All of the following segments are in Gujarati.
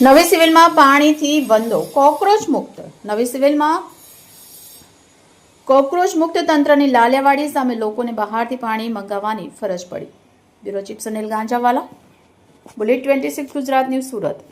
નવી સિવિલમાં પાણીથી વંદો કોક્રોચ મુક્ત. નવી સિવિલમાં કોક્રોચ મુક્ત તંત્રની લાલિયાવાડી સામે લોકોને બહારથી પાણી મંગાવવાની ફરજ પડી. Bureau chief Sunil Ganjawala, bullet 26 Gujarat news, Surat.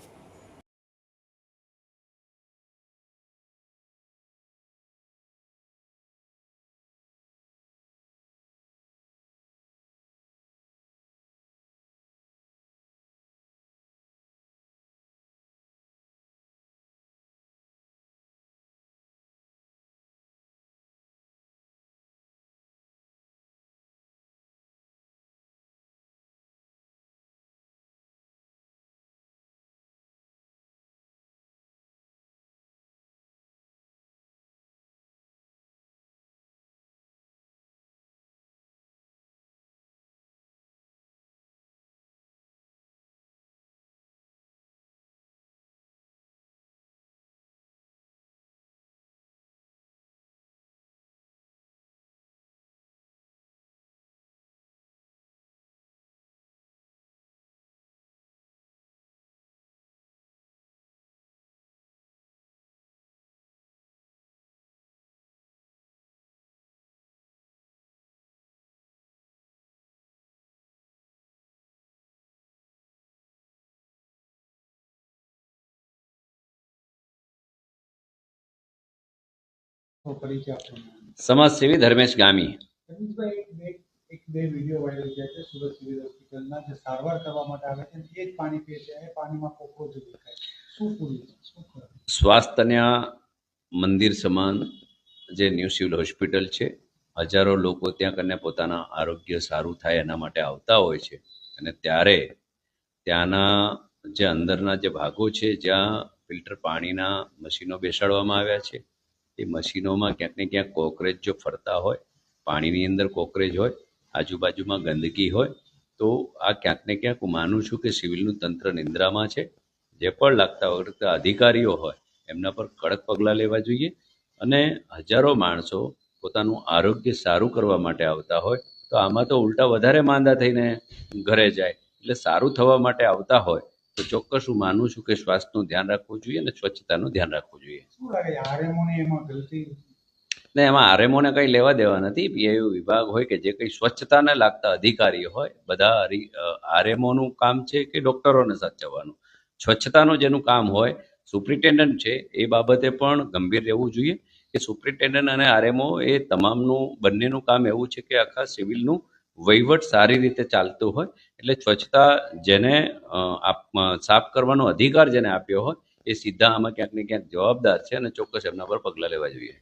સમાજસેવી ધર્મેશ ગામી. એક બે વિડીયો વાયરલ થયા છે સુરત સિવિલ હોસ્પિટલના, જે સારવાર કરવા માટે આવે છે એ જ પાણી પીએ છે, એ પાણીમાં કોકરોચ દેખાય. શું પૂરું શું કરે? સ્વાસ્થ્યના મંદિર સમાન જે ન્યૂ સિવિલ હોસ્પિટલ છે, હજારો લોકો ત્યાં કરીને પોતાના આરોગ્ય સારું થાય એના માટે આવતા હોય છે. અને ત્યારે ત્યાંના જે અંદરના જે ભાગો છે જ્યાં ફિલ્ટર પાણીના મશીનો બેસાડવામાં આવ્યા છે, એ મશીનોમાં ક્યાંક ને ક્યાંક કોકરેજ જો ફરતા હોય, પાણીની અંદર કોકરેજ હોય, આજુબાજુમાં ગંદકી હોય, તો આ ક્યાંક ને ક્યાંક હું માનું છું કે સિવિલનું તંત્ર નિંદ્રામાં છે. જે પણ લાગતા વખતે અધિકારીઓ હોય એમના પર કડક પગલાં લેવા જોઈએ. અને હજારો માણસો પોતાનું આરોગ્ય સારું કરવા માટે આવતા હોય, તો આમાં તો ઉલટા વધારે માંદા થઈને ઘરે જાય. એટલે સારું થવા માટે આવતા હોય તો ચોક્કસ હું માનું છું કે સ્વાસ્થ્યનું ધ્યાન રાખવું જોઈએ અને સ્વચ્છતાનું ધ્યાન રાખવું જોઈએ. શું લાગે આરએમઓની એમાં ગલતી? ને એમાં આરએમઓને કંઈ લેવા દેવા નથી. પીઆઈયુ વિભાગ હોય કે જે કંઈ સ્વચ્છતાને લાગતા અધિકારીઓ હોય, બધા આરએમઓનું કામ છે કે ડૉક્ટરોને સાચવવાનું. સ્વચ્છતાનું જેનું કામ હોય, સુપ્રિન્ટેન્ડન્ટ છે, એ બાબતે પણ ગંભીર રહેવું જોઈએ કે સુપ્રિન્ટેન્ડન્ટ અને આરએમઓ એ તમામનું બંનેનું કામ એવું છે કે આખા સિવિલનું વહીવટ સારી રીતે ચાલતું હોય. એટલે સ્વચ્છતા જેને સાફ કરવાનો અધિકાર જેને આપ્યો હોય એ સીધા આમાં ક્યાંક ને ક્યાંક જવાબદાર છે અને ચોક્કસ એમના પર પગલાં લેવા જોઈએ.